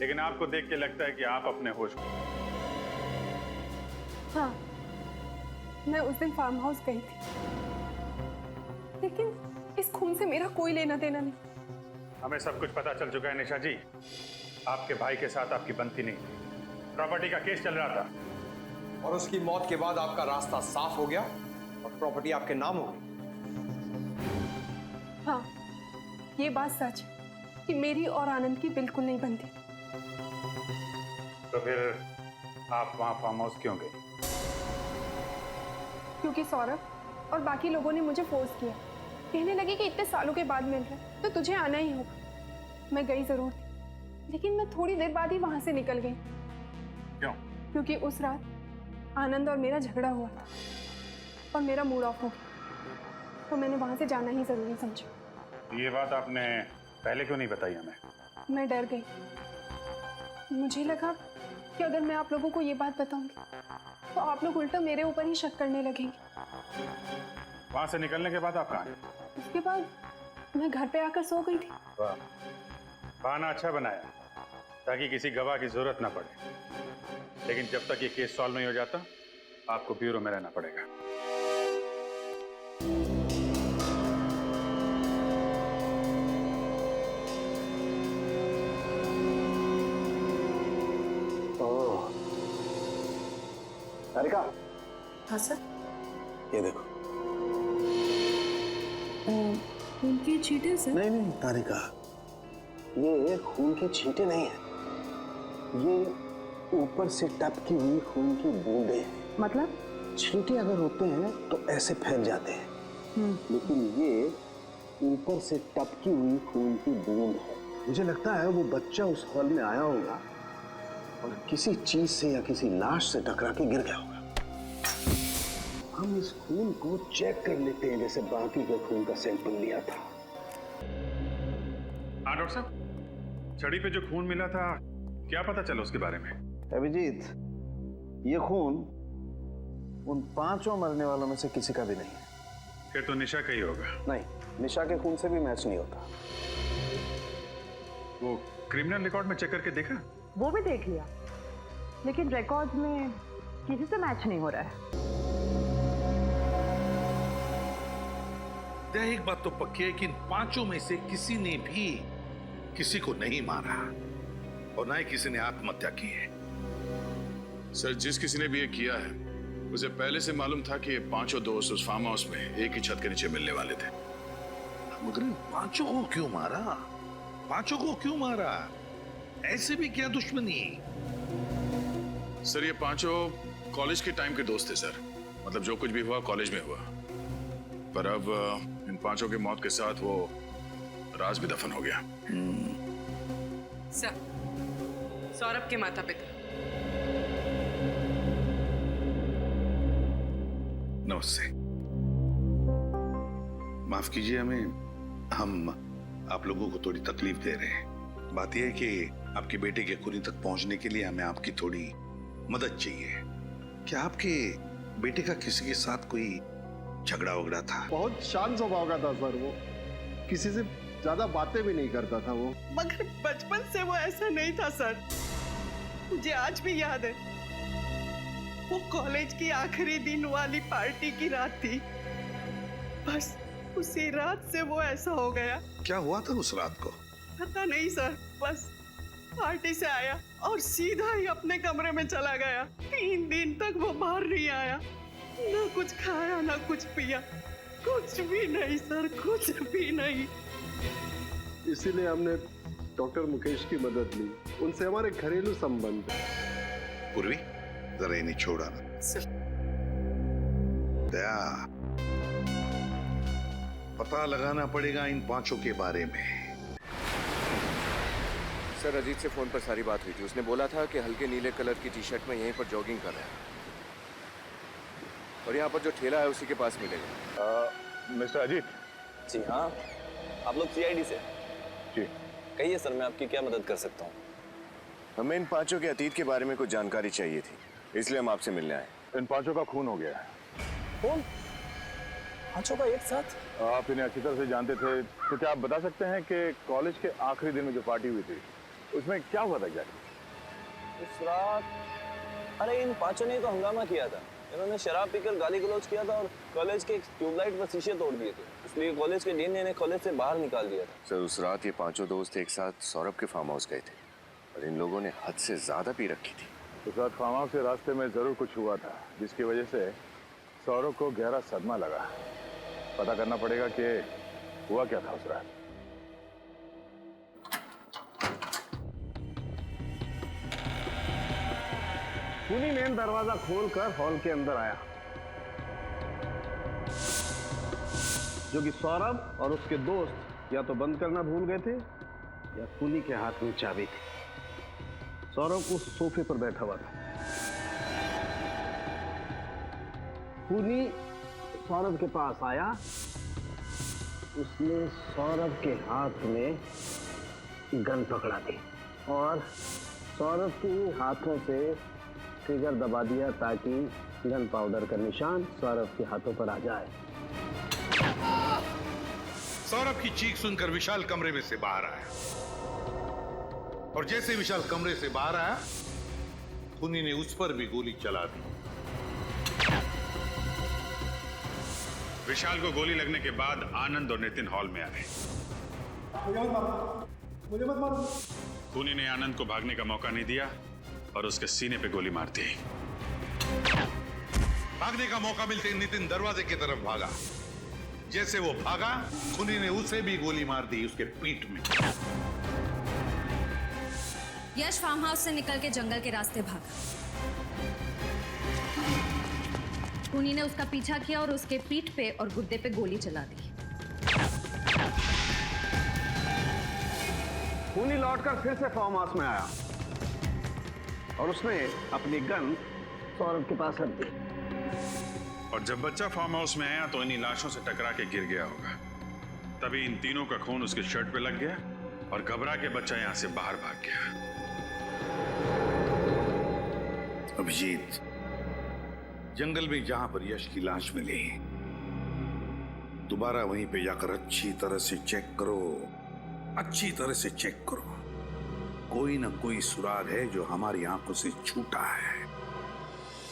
लेकिन आपको देख के लगता है कि आप अपने होश में। हाँ, मैं उस दिन फार्म हाउस गई थी, लेकिन इस खून से मेरा कोई लेना देना नहीं। हमें सब कुछ पता चल चुका है निशा जी। आपके भाई के साथ आपकी बनती नहीं थी, प्रॉपर्टी का केस चल रहा था, और उसकी मौत के बाद आपका रास्ता साफ हो गया और प्रॉपर्टी आपके नाम हो गई। हाँ, ये बात सच है कि मेरी और आनंद की बिल्कुल नहीं बनती। तो फिर आप वहां फार्म हाउस क्यों गए? क्योंकि सौरभ और बाकी लोगों ने मुझे फोर्स किया, कहने लगे कि इतने सालों के बाद मिल रहे तो तुझे आना ही होगा। मैं गई जरूर थी, लेकिन मैं थोड़ी देर बाद ही वहां से निकल गई। क्यों? क्योंकि उस रात आनंद और मेरा झगड़ा हुआ था और मेरा मूड ऑफ हो गया, तो मैंने वहां से जाना ही जरूरी समझा। ये बात आपने पहले क्यों नहीं बताई हमें? मैं डर गई। मुझे लगा कि अगर मैं आप लोगों को ये बात बताऊंगी तो आप लोग उल्टा मेरे ऊपर ही शक करने लगेंगे। वहां से निकलने के बाद आप कहाँ हैं? उसके बाद मैं घर पे आकर सो गई थी। वाह, बहाना अच्छा बनाया ताकि किसी गवाह की जरूरत ना पड़े, लेकिन जब तक ये केस सॉल्व नहीं हो जाता आपको ब्यूरो में रहना पड़ेगा। तारिका। हाँ सर। ये देखो। खून के छींटे सर? नहीं तारिका, ये खून के छींटे नहीं है, ये ऊपर से टपकी हुई खून की बूंदें हैं। मतलब छींटे अगर होते हैं तो ऐसे फैल जाते हैं, लेकिन ये ऊपर से टपकी हुई खून की बूंद है। मुझे लगता है वो बच्चा उस हॉल में आया होगा और किसी चीज से या किसी लाश से टकरा के गिर गया होगा। हम इस खून को चेक कर लेते हैं जैसे बाकी के खून का सैंपल लिया था। हाँ डॉक्टर साहब, छड़ी पे जो खून मिला था क्या पता चला उसके बारे में? अभिजीत, ये खून उन 5 मरने वालों में से किसी का भी नहीं है। फिर तो निशा का ही होगा। नहीं, निशा के खून से भी मैच नहीं होता। वो क्रिमिनल रिकॉर्ड में चेक करके देखा? वो भी देख लिया, लेकिन रिकॉर्ड में किसी से मैच नहीं हो रहा है। एक बात तो पक्की है कि इन 5 में से किसी ने भी किसी को नहीं मारा और ना ही किसी ने आत्महत्या की है। सर, जिस किसी ने भी ये किया है उसे पहले से मालूम था कि ये 5 दोस्त उस फार्म हाउस में एक ही छत के नीचे मिलने वाले थे। मगर इन 5 को क्यों मारा? 5 को क्यों मारा? ऐसे भी क्या दुश्मनी? सर, ये 5 कॉलेज के टाइम के दोस्त थे सर। मतलब जो कुछ भी हुआ कॉलेज में हुआ, पर अब इन 5 की मौत के साथ वो राज भी दफन हो गया। सर, सौरभ के माता पिता। नमस्ते, माफ कीजिए हमें, हम आप लोगों को थोड़ी तकलीफ दे रहे हैं। बात यह है कि आपके बेटे के खूनी तक पहुंचने के लिए हमें आपकी थोड़ी मदद चाहिए। क्या आपके बेटे का किसी के साथ कोई झगड़ा वगड़ा था? बहुत शांत स्वभाव का था सर, वो किसी से ज्यादा बातें भी नहीं करता था वो। मगर बचपन से वो ऐसा नहीं था सर, मुझे आज भी याद है। वो कॉलेज की आखिरी दिन वाली पार्टी की रात थी, बस उसी रात से वो ऐसा हो गया। क्या हुआ था उस रात को? पता नहीं सर, बस पार्टी से आया और सीधा ही अपने कमरे में चला गया। 3 दिन तक वो बाहर नहीं आया, ना कुछ खाया ना कुछ पिया, कुछ भी नहीं सर, कुछ भी नहीं। इसीलिए हमने डॉक्टर मुकेश की मदद ली, उनसे हमारे घरेलू संबंध। पूर्वी, जरा इन्हें छोड़ा ना। दया, पता लगाना पड़ेगा इन 5 के बारे में। सर, अजीत से फोन पर सारी बात हुई थी। उसने बोला था कि हल्के नीले कलर की टी-शर्ट में यहीं पर जॉगिंग कर रहा है और यहाँ पर जो ठेला है उसी के पास मिलेगा। मिस्टर अजीत। जी हाँ, आप लोग सीआईडी से? जी। कहिए सर, मैं आपकी क्या मदद कर सकता हूँ? हमें इन 5 के अतीत के बारे में कुछ जानकारी चाहिए थी, इसलिए हम आपसे मिलने आए। इन 5 का खून हो गया है। कौन? 5 का एक साथ? आप इन्हें अच्छी तरह से जानते थे, तो क्या आप बता सकते हैं कि कॉलेज के आखिरी दिन में जो पार्टी हुई थी उसमें क्या हुआ था एग्जैक्टली? उस रात, अरे इन 5 ने तो हंगामा किया था। इन्होंने शराब पीकर गाली गलौज किया था और कॉलेज के ट्यूबलाइट पर शीशे तोड़ दिए थे, इसलिए कॉलेज के डीन ने इन्हें कॉलेज से बाहर निकाल दिया था। सर, उस रात ये 5 दोस्त एक साथ सौरभ के फार्म हाउस गए थे और इन लोगों ने हद से ज्यादा पी रखी थी। उस रात फार्म हाउस के रास्ते में जरूर कुछ हुआ था जिसकी वजह से सौरभ को गहरा सदमा लगा। पता करना पड़ेगा कि हुआ क्या था उस रात। खूनी मेन दरवाजा खोलकर हॉल के अंदर आया, जो कि सौरभ और उसके दोस्त या तो बंद करना भूल गए थे या खूनी के हाथ में चाबी थी। सौरभ उस सोफे पर बैठा हुआ था। खूनी सौरभ के पास आया, उसने सौरभ के हाथ में गन पकड़ा दी और सौरभ के हाथों से ट्रिगर दबा दिया ताकि गन पाउडर का निशान सौरभ के हाथों पर आ जाए। सौरभ की चीख सुनकर विशाल कमरे में से बाहर आया और जैसे विशाल कमरे से बाहर आया, खूनी ने उस पर भी गोली चला दी। विशाल को गोली लगने के बाद आनंद और नितिन हॉल में आए। मुझे मत मारो। खूनी ने आनंद को भागने का मौका नहीं दिया और उसके सीने पे गोली मार दी। भागने का मौका मिलते ही नितिन दरवाजे की तरफ भागा। जैसे वो भागा, खूनी ने उसे भी गोली मार दी उसके पीठ में। यश फार्म हाउस से निकल के जंगल के रास्ते भागा। खूनी ने उसका पीछा किया और उसके पीठ पे और गुर्दे पे गोली चला दी। खूनी लौटकर फिर से फार्म हाउस में आया और उसने अपनी गन सौरभ के पास रख दी। और जब बच्चा फार्म हाउस में आया तो इन्हीं लाशों से टकरा के गिर गया होगा। तभी इन तीनों का खून उसके शर्ट पे लग गया और घबरा के बच्चा यहां से बाहर भाग गया। अभिजीत, जंगल में जहां पर यश की लाश मिली, दोबारा वहीं पे जाकर अच्छी तरह से चेक करो, अच्छी तरह से चेक करो। कोई ना कोई सुराग है जो हमारी आंखों से छूटा है।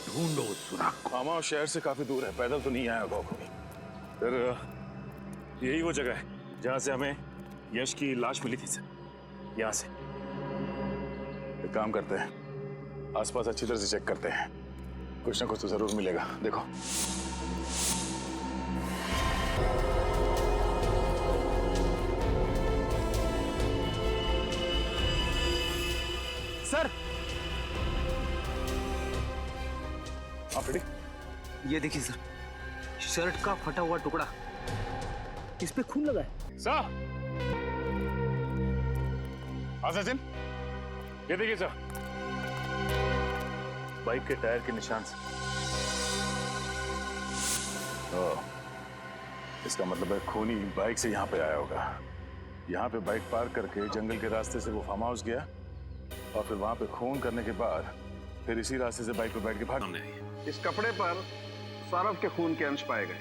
ढूंढो उस सुराग को। फार्म हाउस शहर से काफी दूर है, पैदल तो नहीं आया होगा कोई। फिर यही वो जगह है जहां से हमें यश की लाश मिली थी सर। यहां से एक काम करते हैं, आसपास अच्छी तरह से चेक करते हैं, कुछ ना कुछ तो जरूर मिलेगा। देखो सर, आप रेडी? ये देखिए सर, शर्ट का फटा हुआ टुकड़ा, इस पे खून लगा है। सर, सचिन, ये देखिए सर, बाइक के टायर के निशान से। इसका मतलब है खूनी बाइक से यहाँ पे आया होगा। यहाँ पे बाइक पार्क करके जंगल के रास्ते से वो फार्म हाउस गया और फिर वहां पे खून करने के बाद फिर इसी रास्ते से बाइक पे बैठ के भाग। इस कपड़े पर सौरभ के खून के अंश पाए गए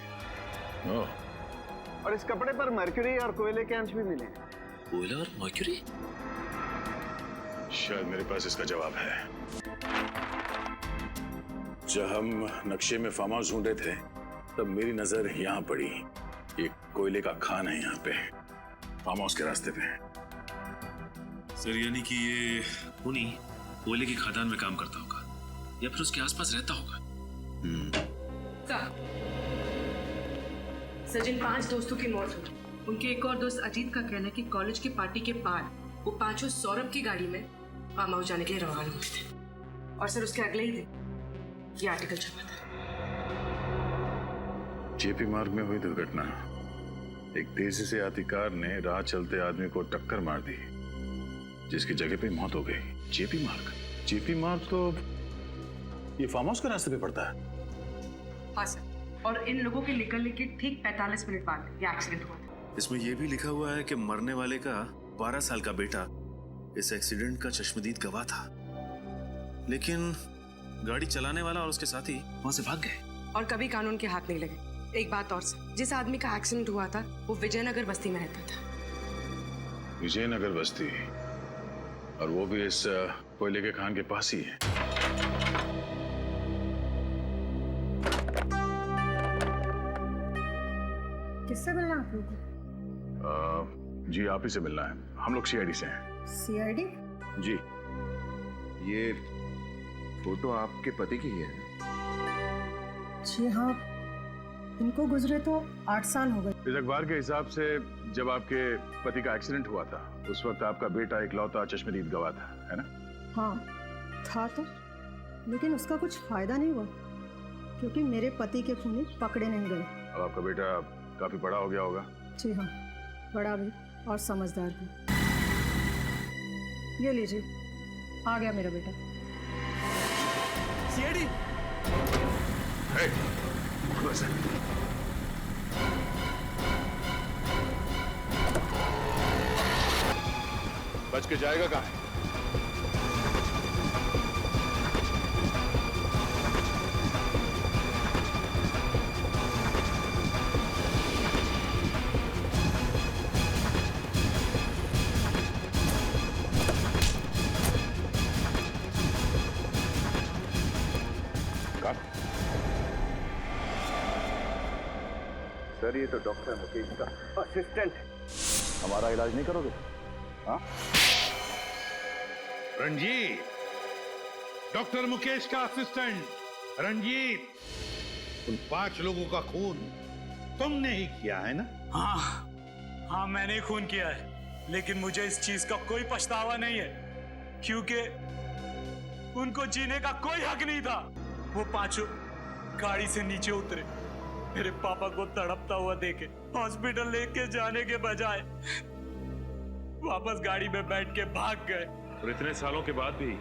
और इस कपड़े पर मर्क्यूरी और कोयले के अंश भी मिले। कोयला और मर्क्यूरी? शायद मेरे पास इसका जवाब है। जब हम नक्शे में फार्म हाउस ढूंढ रहे थे तब मेरी नजर यहाँ पड़ी। एक कोयले का खान है यहाँ पे, फार्म हाउस के रास्ते पे। सर, यानी कि ये खूनी कोयले की खदान में काम करता होगा या फिर उसके आसपास रहता होगा। सचिन, 5 दोस्तों की मौत हुई। उनके एक और दोस्त अजीत का कहना है कि कॉलेज की पार्टी के बाद वो 5 सौरभ की गाड़ी में फार्म हाउस जाने के लिए रवाना हुए थे और सर उसके अगले ही दिन ये आर्टिकल छपा था। जेपी मार्ग में हुई दुर्घटना। एक तेजी से आती कार ने राह चलते आदमी को टक्कर मार दी जिसकी जगह पे मौत हो गई। जेपी मार्ग तो ये फार्म हाउस के रास्ते पे पड़ता है। हाँ सर, और इन लोगों के निकलने के ठीक 45 मिनट बाद ये एक्सीडेंट हुआ था। इसमें यह भी लिखा हुआ है कि मरने वाले का 12 साल का बेटा इस एक्सीडेंट का चश्मदीद गवाह था, लेकिन गाड़ी चलाने वाला और उसके साथी वहां से भाग गए और कभी कानून के हाथ नहीं लगे। एक बात और सर, जिस आदमी का एक्सीडेंट हुआ था वो विजयनगर बस्ती में रहता था। विजयनगर बस्ती, और वो भी इस कोयले के खान के पास ही है। किससे मिलना आप लोगों को? जी आप ही से मिलना है, हम लोग सीआईडी से हैं। सीआईडी? जी। ये फोटो आपके पति की है? जी हाँ, इनको गुजरे तो 8 साल हो गए। इस अखबार के हिसाब से जब आपके पति का एक्सीडेंट हुआ था उस वक्त आपका बेटा इकलौता चश्मदीद गवाह था, है ना? हाँ था तो, लेकिन उसका कुछ फायदा नहीं हुआ क्योंकि मेरे पति के खूनी पकड़े नहीं गए। अब आपका बेटा काफी बड़ा हो गया होगा। जी हाँ, बड़ा भी और समझदार भी। ये लीजिए, आ गया मेरा बेटा। सीआईडी। बच के जाएगा कहाँ? सर, ये तो डॉक्टर मुकेश का असिस्टेंट है। हमारा इलाज नहीं करोगे? हाँ? रंजीत, डॉक्टर मुकेश का असिस्टेंट रंजीत, उन 5 लोगों का खून तुमने ही किया है ना? हाँ, मैंने खून किया है, लेकिन मुझे इस चीज का कोई पछतावा नहीं है। क्योंकि उनको जीने का कोई हक नहीं था। वो पांचों गाड़ी से नीचे उतरे, मेरे पापा को तड़पता हुआ देखे हॉस्पिटल लेके जाने के बजाय वापस गाड़ी में बैठ के भाग गए। और इतने सालों के बाद भी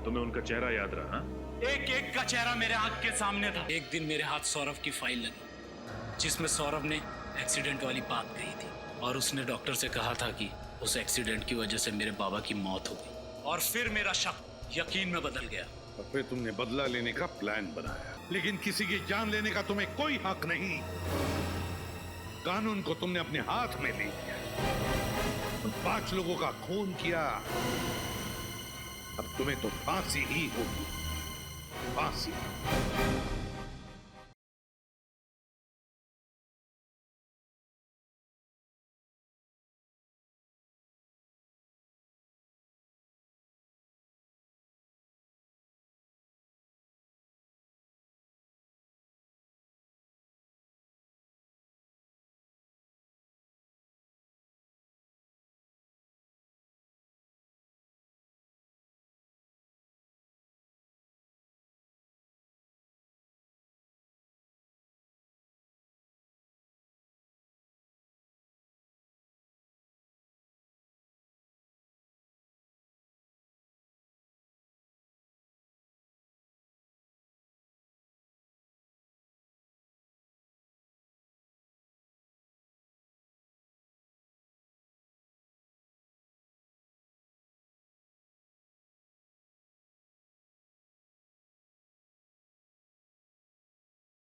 तुम्हें उनका चेहरा याद रहा? हाँ? एक एक का चेहरा मेरे आंख के सामने था। एक दिन मेरे हाथ सौरभ की फाइल लगी जिसमें सौरभ ने एक्सीडेंट वाली बात कही थी और उसने डॉक्टर से कहा था कि उस एक्सीडेंट की वजह से मेरे बाबा की मौत हो गई। और फिर मेरा शक यकीन में बदल गया। और फिर तुमने बदला लेने का प्लान बनाया, लेकिन किसी की जान लेने का तुम्हें कोई हक नहीं। कानून को तुमने अपने हाथ में ले लिया, उन 5 लोगों का खून किया। अब तुम्हें तो फांसी ही होगी, फांसी।